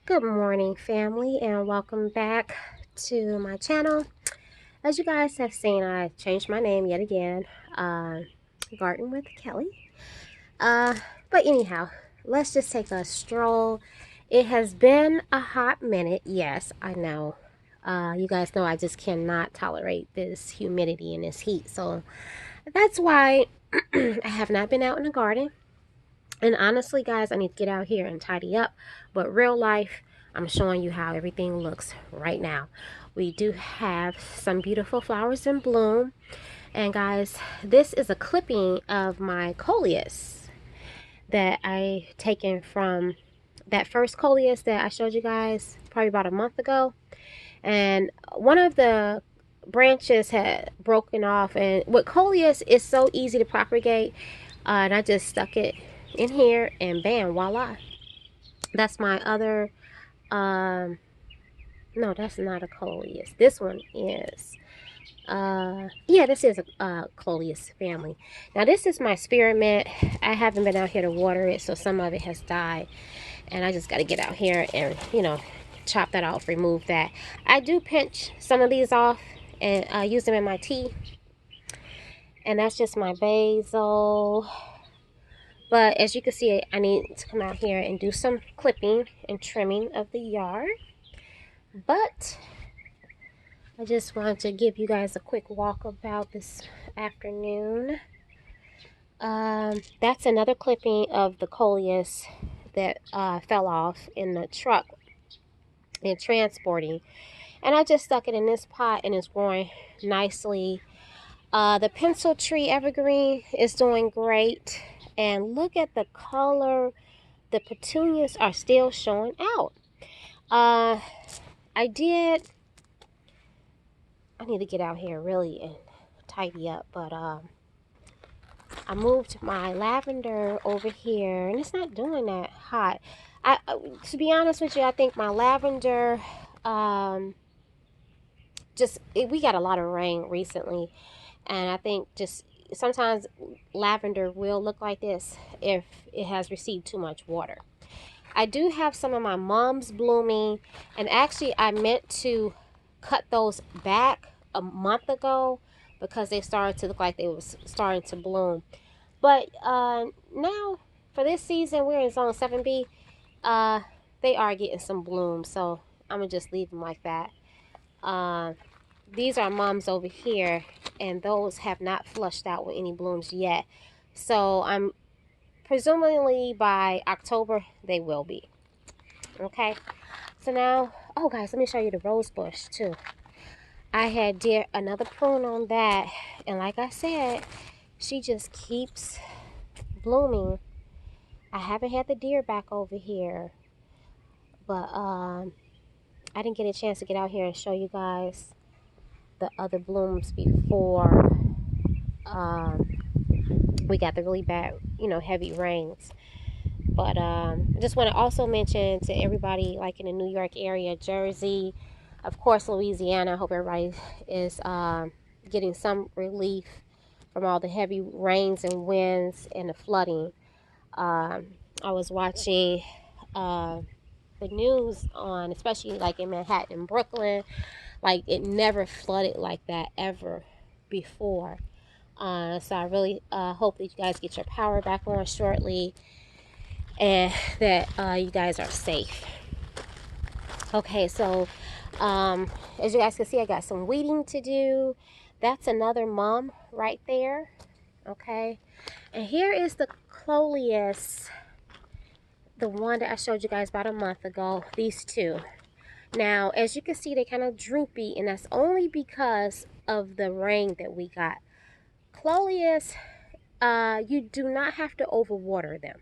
Good morning, family, and welcome back to my channel. As you guys have seen, I changed my name yet again, uh, Garden with Kelly. Uh, but anyhow, let's just take a stroll. It has been a hot minute. Yes, I know. You guys know I just cannot tolerate this humidity and this heat. So that's why I have not been out in the garden. And honestly, guys, I need to get out here and tidy up. But real life, I'm showing you how everything looks right now. We do have some beautiful flowers in bloom. And guys, this is a clipping of my Clolius that I taken from that first Clolius that I showed you guys probably about a month ago. And one of the branches had broken off, and with Clolius it's so easy to propagate, and I just stuck it in here and bam, voila. That's my other no, that's not a Clolius. This one is yeah, this is a Clolius family. Now this is my spearmint. I haven't been out here to water it, so some of it has died, and I just got to get out here and chop that off, remove that. I do pinch some of these off and use them in my tea, and that's just my basil. But as you can see, I need to come out here and do some clipping and trimming of the yard. But I just wanted to give you guys a quick walk about this afternoon. That's another clipping of the Clolius that fell off in the truck and transporting. And I just stuck it in this pot and it's growing nicely. The pencil tree evergreen is doing great. And look at the color. The petunias are still showing out. I need to get out here really and tidy up, but I moved my lavender over here and it's not doing that hot. To be honest with you, I think my lavender we got a lot of rain recently, and I think just sometimes lavender will look like this if it has received too much water. I do have some of my mom's blooming, and actually I meant to cut those back a month ago because they started to look like they was starting to bloom. But now for this season, we're in zone 7B. They are getting some bloom, so I'm gonna just leave them like that. These are mums over here, and those have not flushed out with any blooms yet. So I'm presumably by October they will be. Okay, so now, oh guys, let me show you the rose bush too. I had did another prune on that, and like I said, she just keeps blooming. I haven't had the deer back over here, but I didn't get a chance to get out here and show you guys the other blooms before we got the really bad, heavy rains. But I just want to also mention to everybody, like in the New York area, Jersey, of course, Louisiana. I hope everybody is getting some relief from all the heavy rains and winds and the flooding. I was watching the news on, especially like in Manhattan and Brooklyn, like it never flooded like that ever before. So I really hope that you guys get your power back on shortly, and that you guys are safe. Okay, so as you guys can see, I got some weeding to do. That's another mum right there. Okay, and here is the Clolius, the one that I showed you guys about a month ago. These two. Now, as you can see, they kind of droopy, and that's only because of the rain that we got. Clolius, you do not have to overwater them.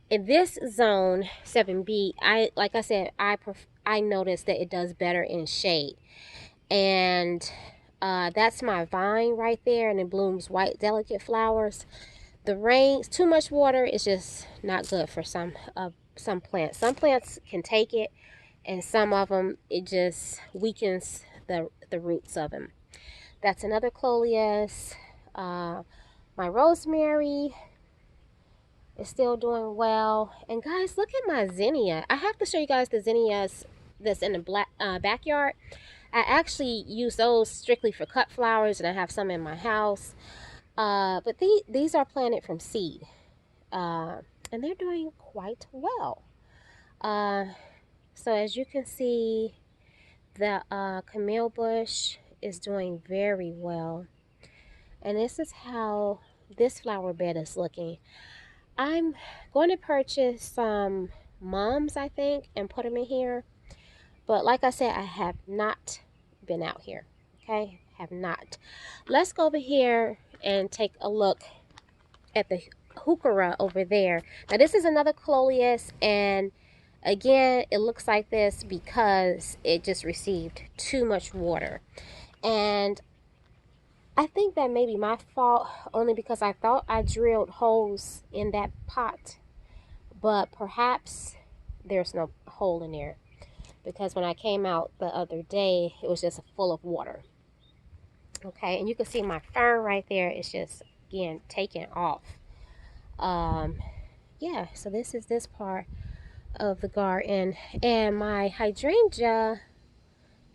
In this zone 7B, like I said, I noticed that it does better in shade, and that's my vine right there, and it blooms white delicate flowers. The rain, too much water is just not good for some plants. Some plants can take it, and some of them it just weakens the roots of them. That's another Clolius. My rosemary is still doing well. And guys, look at my zinnia. I have to show you guys the zinnias that's in the backyard. I actually use those strictly for cut flowers, and I have some in my house. But these are planted from seed, and they're doing quite well. So as you can see, the Camille bush is doing very well. And this is how this flower bed is looking. I'm going to purchase some mums, I think, and put them in here. But like I said, I have not been out here. Okay, have not. Let's go over here and take a look at the Hookura over there. Now this is another Clolius, and again, it looks like this because it just received too much water. And I think that may be my fault, only because I thought I drilled holes in that pot, but perhaps there's no hole in there, because when I came out the other day, it was just full of water. Okay, and you can see my fern right there is just, again, taken off. Yeah, so this is this part of the garden. And my hydrangea,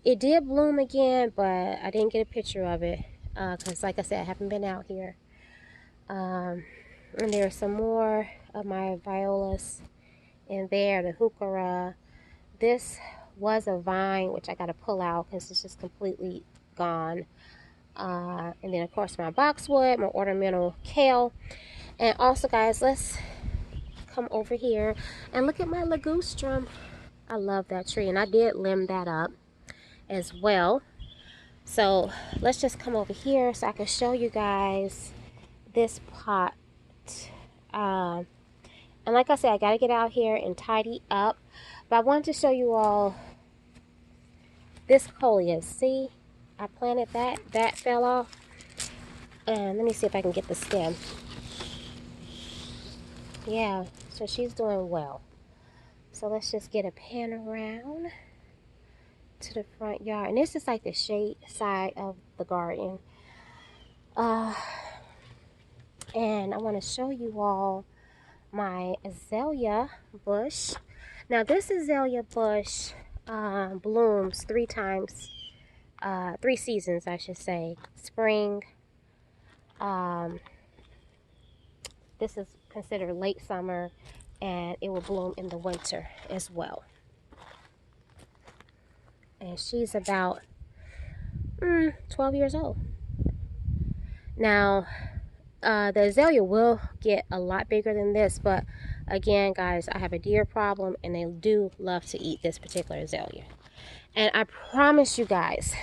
it did bloom again, but I didn't get a picture of it because like I said, I haven't been out here. And there's some more of my violas in there, the Hookura. This was a vine, which I got to pull out because it's just completely gone. And then of course my boxwood, my ornamental kale. And also guys, let's come over here and look at my ligustrum. I love that tree, and I did limb that up as well. So let's just come over here so I can show you guys this pot. And like I said, I gotta get out here and tidy up, but I wanted to show you all this Clolius. See, I planted that fell off. And let me see if I can get the stem. Yeah, so she's doing well. So let's just get a pan around to the front yard. And this is like the shade side of the garden. And I want to show you all my Azalea bush. Now this Azalea bush blooms 3 times, 3 seasons I should say. Spring, this is considered late summer, and it will bloom in the winter as well. And she's about 12 years old. Now, the azalea will get a lot bigger than this, but again, guys, I have a deer problem, and they do love to eat this particular azalea. And I promise you guys,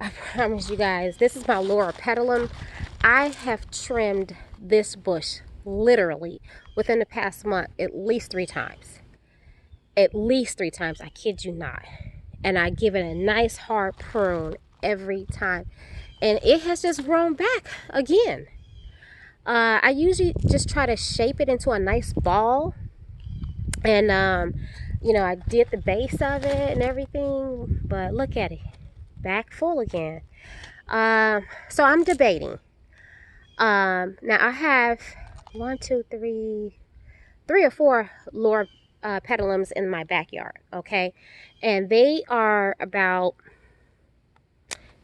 this is my Laura petalum. I have trimmed this bush literally within the past month at least 3 times. At least 3 times, I kid you not. And I give it a nice hard prune every time. And it has just grown back again. I usually just try to shape it into a nice ball. And, you know, I did the base of it and everything. But look at it. Back full again. So I'm debating. Now I have 3 or 4 Laura petalums in my backyard, okay? And they are about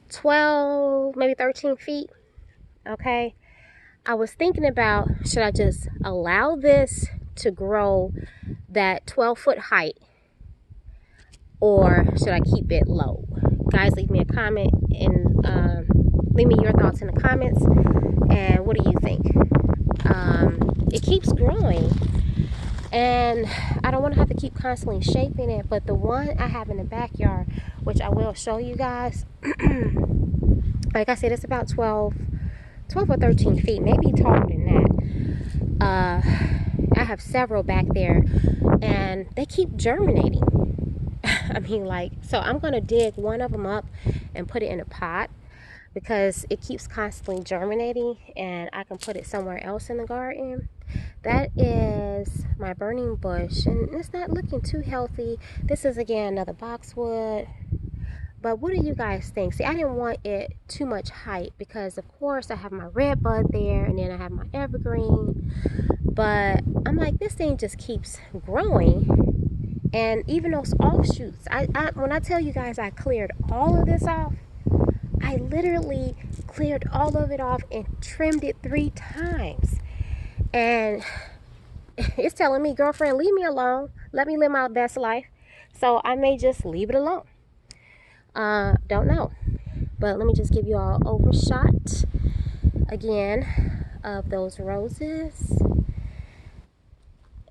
12, maybe 13 feet, okay? I was thinking about, should I just allow this to grow that 12-foot height, or should I keep it low? Guys, leave me a comment and leave me your thoughts in the comments. And what do you think? It keeps growing, and I don't want to have to keep constantly shaping it. But the one I have in the backyard, which I will show you guys, like I said, it's about 12 or 13 feet, maybe taller than that. I have several back there, and they keep germinating. I mean, like, so I'm going to dig one of them up and put it in a pot, because it keeps constantly germinating, and I can put it somewhere else in the garden. That is my burning bush, and it's not looking too healthy. This is again another boxwood. But what do you guys think? See, I didn't want it too much height because, of course, I have my red bud there and then I have my evergreen. But I'm like, this thing just keeps growing. And even those offshoots, when I tell you guys I cleared all of this off, I literally cleared all of it off and trimmed it 3 times. And it's telling me, girlfriend, leave me alone. Let me live my best life. So I may just leave it alone. Don't know. But let me just give you all an overshot again of those roses.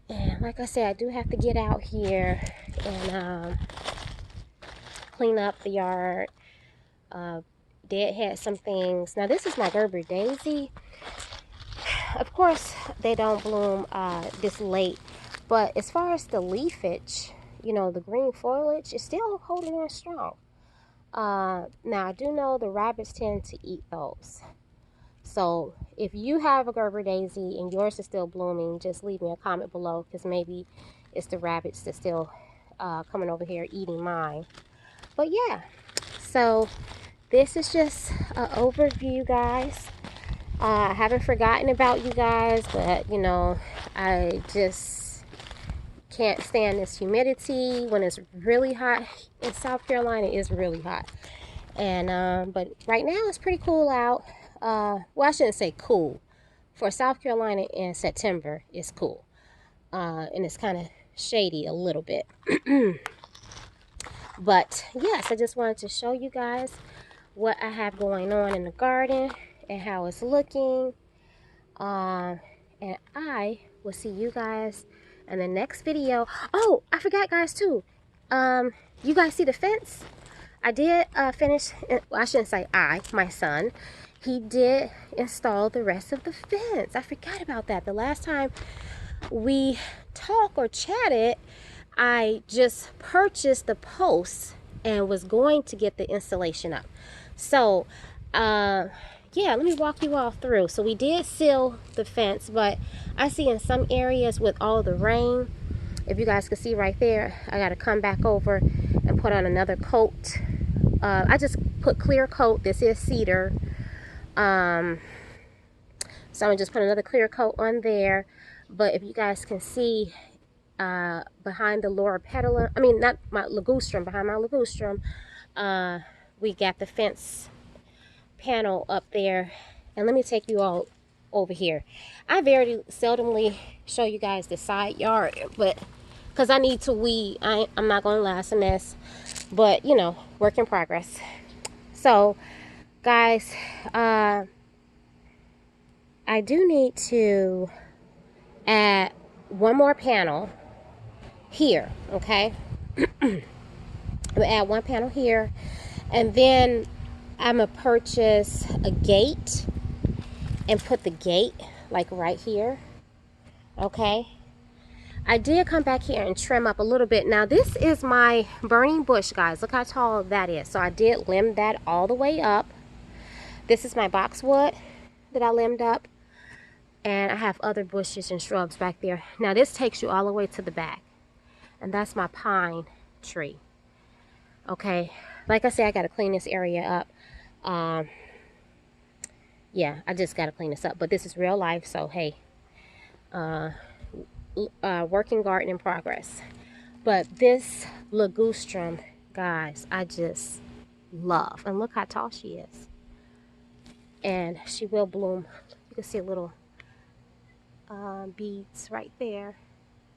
And like I said, I do have to get out here and clean up the yard. Dad had some things. Now this is my Gerber Daisy. Of course, they don't bloom this late. But as far as the leafage, you know, the green foliage is still holding on strong. Now I do know the rabbits tend to eat those. So if you have a Gerber Daisy and yours is still blooming, just leave me a comment below, because maybe it's the rabbits that's still coming over here eating mine. But yeah, so this is just an overview, guys. I haven't forgotten about you guys, but you know, I just can't stand this humidity. When it's really hot in South Carolina, it's really hot. And but right now it's pretty cool out. Well, I shouldn't say cool. For South Carolina in September, it's cool. And it's kind of shady a little bit. But yes, I just wanted to show you guys what I have going on in the garden and how it's looking. And I will see you guys in the next video. Oh, I forgot, guys, too. You guys see the fence? I did finish, well, I shouldn't say my son. He did install the rest of the fence. I forgot about that. The last time we talked or chatted, I just purchased the posts and was going to get the installation up. So, yeah, let me walk you all through. So we did seal the fence, but I see in some areas with all the rain, if you guys can see right there, I got to come back over and put on another coat. I just put clear coat. This is cedar. So I'm gonna just put another clear coat on there. But if you guys can see behind the lower petal, I mean not my ligustrum, behind my ligustrum, we got the fence panel up there. And let me take you all over here. I very seldomly show you guys the side yard, but because I need to weed. I'm not gonna lie, it's a mess, but you know, work in progress. So guys, I do need to add one more panel here, okay? I'm gonna add one panel here, and then I'm gonna purchase a gate and put the gate like right here, okay? I did come back here and trim up a little bit. Now this is my burning bush, guys. Look how tall that is. So I did limb that all the way up. This is my boxwood that I limbed up. And I have other bushes and shrubs back there. Now this takes you all the way to the back. And that's my pine tree. Okay. Like I said, I got to clean this area up. Yeah, I just got to clean this up. But this is real life. So, hey. Working garden in progress. But this ligustrum, guys, I just love. And look how tall she is. And she will bloom. You can see a little beads right there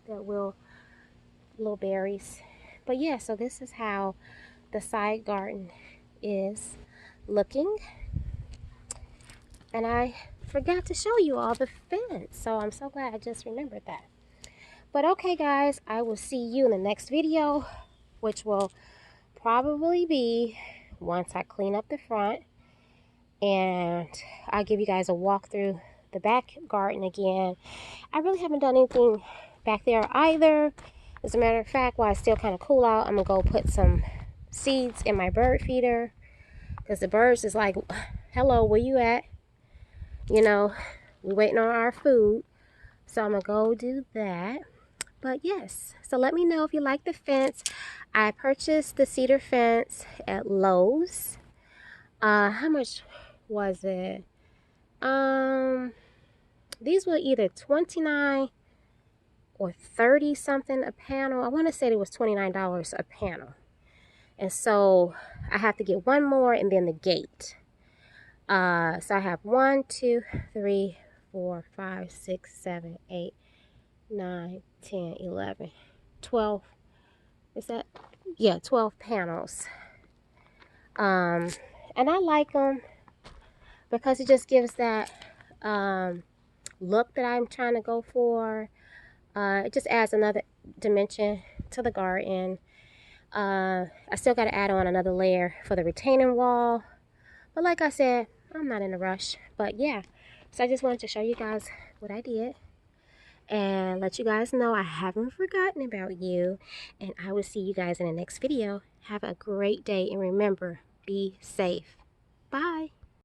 that will, little berries. But yeah, so this is how the side garden is looking. And I forgot to show you all the fence, so I'm so glad I just remembered that. But okay, guys, I will see you in the next video, which will probably be once I clean up the front, and I'll give you guys a walk through the back garden again. I really haven't done anything back there either. As a matter of fact, while it's still kind of cool out, I'm gonna go put some seeds in my bird feeder, because the birds is like, hello, where you at? You know, we're waiting on our food. So I'm gonna go do that. But yes, so let me know if you like the fence. I purchased the cedar fence at Lowe's. How much was it? These were either 29 or 30 something a panel. I want to say it was $29 a panel. And so I have to get one more and then the gate. So I have 1, 2, 3, 4, 5, 6, 7, 8, 9, 10, 11, 12. Is that? Yeah, 12 panels. And I like them because it just gives that look that I'm trying to go for. It just adds another dimension to the garden. I still got to add on another layer for the retaining wall. But like I said, I'm not in a rush. But yeah, so I just wanted to show you guys what I did and let you guys know I haven't forgotten about you. And I will see you guys in the next video. Have a great day and remember, be safe. Bye.